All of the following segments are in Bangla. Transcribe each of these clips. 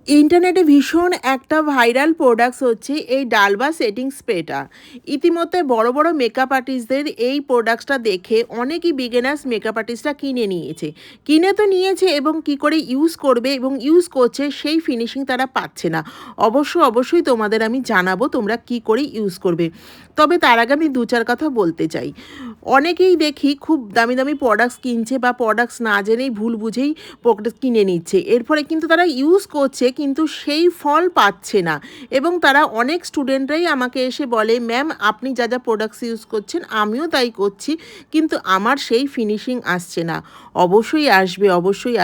ইন্টারনেটে ভীষণ একটা ভাইরাল প্রোডাক্টস হচ্ছে এই ডালবা সেটিং স্প্রেটা। ইতিমধ্যে বড় বড় মেকআপ আর্টিস্টদের এই প্রোডাক্টসটা দেখে অনেকই বিগিনার্স মেকআপ আর্টিস্টরা কিনে নিয়েছে। কিনে তো নিয়েছে এবং কি করে ইউজ করবে এবং ইউজ করছে সেই ফিনিশিং তারা পাচ্ছে না। অবশ্যই তোমাদের আমি জানাবো তোমরা কি করে ইউজ করবে। তবে তার আগে আমি ২-৪ কথা বলতে চাই। অনেকেই দেখি খুব দামি দামি প্রোডাক্টস কিনছে বা প্রোডাক্টস না জেনেই ভুল বুঝেই প্রোডাক্ট কিনে নিচ্ছে। এর ফলে কিন্তু তারা ইউজ করছে কিন্তু সেই ফল পাচ্ছে না এবং তারা অনেক স্টুডেন্টরাই আমাকে এসে বলে, ম্যাম আপনি যা যা প্রোডাক্টস ইউজ করছেন আমিও তাই করছি কিন্তু আমার সেই ফিনিশিং আসছে না। অবশ্যই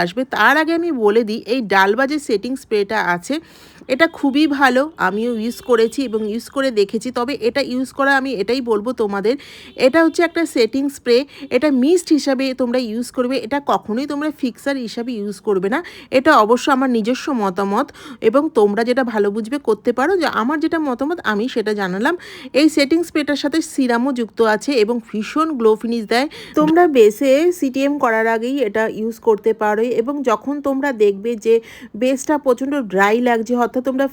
আসবে। তার আগে আমি বলে দিই এই ডালবা যে সেটিং স্প্রেটা আছে এটা খুবই ভালো। আমিও ইউজ করেছি এবং ইউজ করে দেখেছি। তবে এটা ইউজ করা আমি এটাই বলবো তোমাদের, এটা হচ্ছে একটা সেটিং স্প্রে। এটা মিস্ট হিসাবে তোমরা ইউজ করবে, এটা কখনোই তোমরা ফিক্সার হিসাবে ইউজ করবে না। এটা অবশ্য আমার নিজস্ব মতামত এবং তোমরা যেটা ভালো বুঝবে করতে পারো। যে আমার যেটা মতামত আমি সেটা জানালাম। এই সেটিং স্প্রেটার সাথে সিরামও যুক্ত আছে এবং ভীষণ গ্লো ফিনিশ দেয়। তোমরা বেসে সিটিএম করার আগেই এটা ইউজ করতে পারো এবং যখন তোমরা দেখবে যে বেসটা প্রচণ্ড ড্রাই লাগছে, অর্থাৎ তোমরা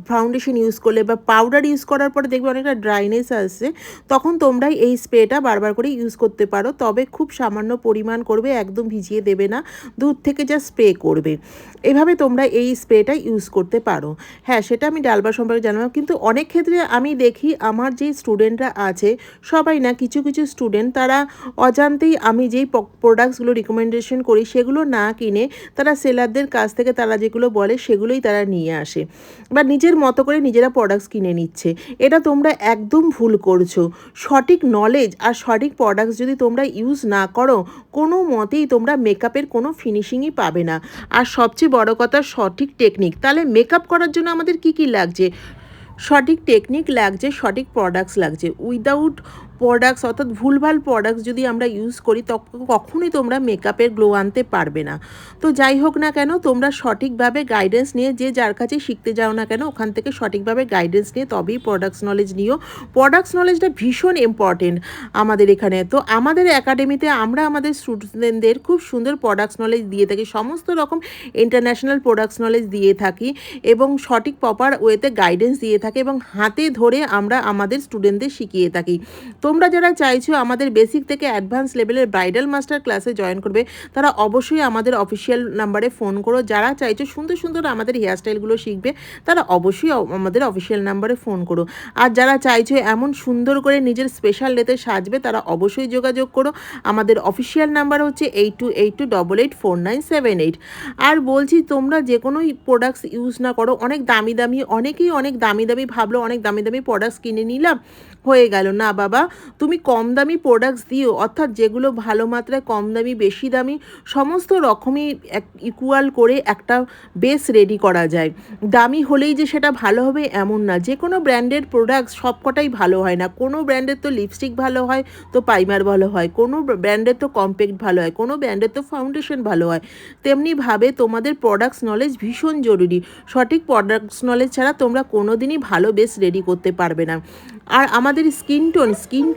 ফাউন্ডেশন ইউজ করলে বা পাউডার ইউজ করার পরে দেখবে অনেকটা ড্রাইনেস আসছে, তখন তোমরা এই স্প্রেটা বারবার করে ইউজ করতে পারো। তবে খুব সামান্য পরিমাণ করবে, একদম ভিজিয়ে দেবে না, দূর থেকে যা স্প্রে করবে। এভাবে তোমরা এই স্প্রেটা ইউজ করতে পারো। হ্যাঁ, সেটা আমি ডালবা সম্পর্কে জানলাম। কিন্তু অনেক ক্ষেত্রে আমি দেখি আমার যেই স্টুডেন্টরা আছে সবাই না, কিছু কিছু স্টুডেন্ট তারা অজান্তেই আমি যেই প্রোডাক্টসগুলো রিকমেন্ডেশন করি সেগুলো না কিনে তারা সেলারদের কাছ থেকে তারা যেগুলো বলে সেগুলোই তারা নিয়ে আসে বা নিজের মতো করে নিজেরা প্রোডাক্টস কিনে নিচ্ছে। এটা তোমরা একদম ভুল করছো। সঠিক নলেজ আর সঠিক প্রোডাক্টস যদি তোমরা ইউজ না করো কোনো মতেই তোমরা মেকআপের কোনো ফিনিশিংই পাবে না। আর সবচেয়ে বড় কথা সঠিক টেকনিক। তাহলে মেকআপ করার জন্য আমাদের কি কি লাগছে? সঠিক টেকনিক লাগছে, সঠিক প্রোডাক্টস লাগছে। উইদাউট প্রোডাক্টস অর্থাৎ ভুলভাল প্রোডাক্টস যদি আমরা ইউজ করি তখন কখনোই তোমরা মেকআপের গ্লো আনতে পারবে না। তো যাই হোক না কেন, তোমরা সঠিকভাবে গাইডেন্স নিয়ে যে যার কাছে শিখতে যাও না কেন ওখান থেকে সঠিকভাবে গাইডেন্স নিয়ে তবেই প্রোডাক্টস নলেজ নিও। প্রোডাক্টস নলেজটা ভীষণ ইম্পর্টেন্ট আমাদের এখানে। তো আমাদের একাডেমিতে আমরা আমাদের স্টুডেন্টদের খুব সুন্দর প্রোডাক্টস নলেজ দিয়ে থাকি, সমস্ত রকম ইন্টারন্যাশনাল প্রোডাক্টস নলেজ দিয়ে থাকি এবং সঠিক প্রপার ওয়েতে গাইডেন্স দিয়ে থাকি এবং হাতে ধরে আমরা আমাদের স্টুডেন্টদের শিখিয়ে থাকি। তোমরা যারা চাইছো আমাদের বেসিক থেকে অ্যাডভান্স লেভেলের ব্রাইডাল মাস্টার ক্লাসে জয়েন করবে তারা অবশ্যই আমাদের অফিসিয়াল নাম্বারে ফোন করো। যারা চাইছো সুন্দর সুন্দর আমাদের হেয়ারস্টাইলগুলো শিখবে তারা অবশ্যই আমাদের অফিসিয়াল নাম্বারে ফোন করো। আর যারা চাইছো এমন সুন্দর করে নিজের স্পেশাল ডেতে সাজবে তারা অবশ্যই যোগাযোগ করো। আমাদের অফিসিয়াল নাম্বার হচ্ছে 8282884978। আর বলছি তোমরা যে কোনো প্রোডাক্টস ইউজ না করো। অনেকেই অনেক দামি ভাবলো অনেক দামি প্রোডাক্টস কিনে নিলাম হয়ে গেল। না বাবা, তুমি কম দামি প্রোডাক্টস দিও, অর্থাৎ যেগুলো ভালো মাত্রায় কম দামি বেশি দামি সমস্ত রকমই ইকুয়াল করে একটা বেস রেডি করা যায়। দামি হলেই যে সেটা ভালো হবে এমন না। যে কোনো ব্র্যান্ডের প্রোডাক্টস সবকটাই ভালো হয় না। কোনো ব্র্যান্ডের তো লিপস্টিক ভালো হয়, তো প্রাইমার ভালো হয়, কোনো ব্র্যান্ডের তো কম্প্যাক্ট ভালো হয়, কোনো ব্র্যান্ডের তো ফাউন্ডেশন ভালো হয়। তেমনিভাবে তোমাদের প্রোডাক্টস নলেজ ভীষণ জরুরি। সঠিক প্রোডাক্টস নলেজ ছাড়া তোমরা কোনো দিনই ভালো বেস রেডি করতে পারবে না। আর আমাদের স্কিন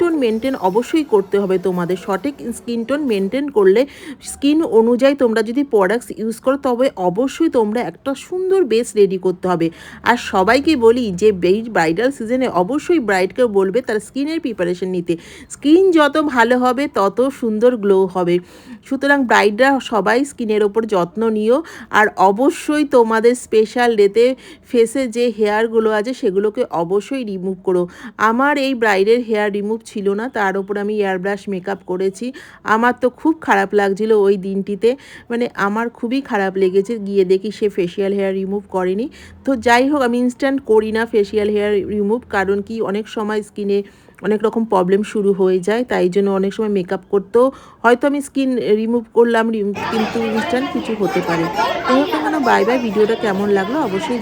টোন মেনটেন অবশ্যই করতে হবে তোমাদের। সঠিক স্কিন টোন মেনটেন করলে স্কিন অনুযায়ী তোমরা যদি প্রোডাক্টস ইউজ করো তবে অবশ্যই তোমরা একটা সুন্দর বেস রেডি করতে হবে। আর সবাইকে বলি যে ব্রাইডাল সিজনে অবশ্যই ব্রাইডকেও বলবে তার স্কিনের প্রিপারেশন নিতে। স্কিন যত ভালো হবে তত সুন্দর গ্লো হবে। সুতরাং ব্রাইডরা সবাই স্কিনের ওপর যত্ন নিও। আর অবশ্যই তোমাদের স্পেশাল ডেতে ফেসে যে হেয়ারগুলো আছে সেগুলোকে অবশ্যই রিমুভ করো। আমার এই ব্রাইডের হেয়ার রিমুভ ছিল না, তার ওপর আমি এয়ার ব্রাশ মেকআপ করেছি। আমার তো খুব খারাপ লাগছিল ওই দিনটিতে, মানে আমার খুবই খারাপ লেগেছে। গিয়ে দেখি সে ফেশিয়াল হেয়ার রিমুভ করেনি। তো যাই হোক, আমি ইনস্ট্যান্ট করি না ফেশিয়াল হেয়ার রিমুভ, কারণ কি অনেক সময় স্কিনে অনেক রকম প্রবলেম শুরু হয়ে যায়, তাই জন্য অনেক সময় মেকআপ করতেও হয়তো আমি স্কিন রিমুভ করলাম কিন্তু ইনস্ট্যান্ট কিছু হতে পারে। যাই হোক না কেন, বাই বাই। ভিডিওটা কেমন লাগলো অবশ্যই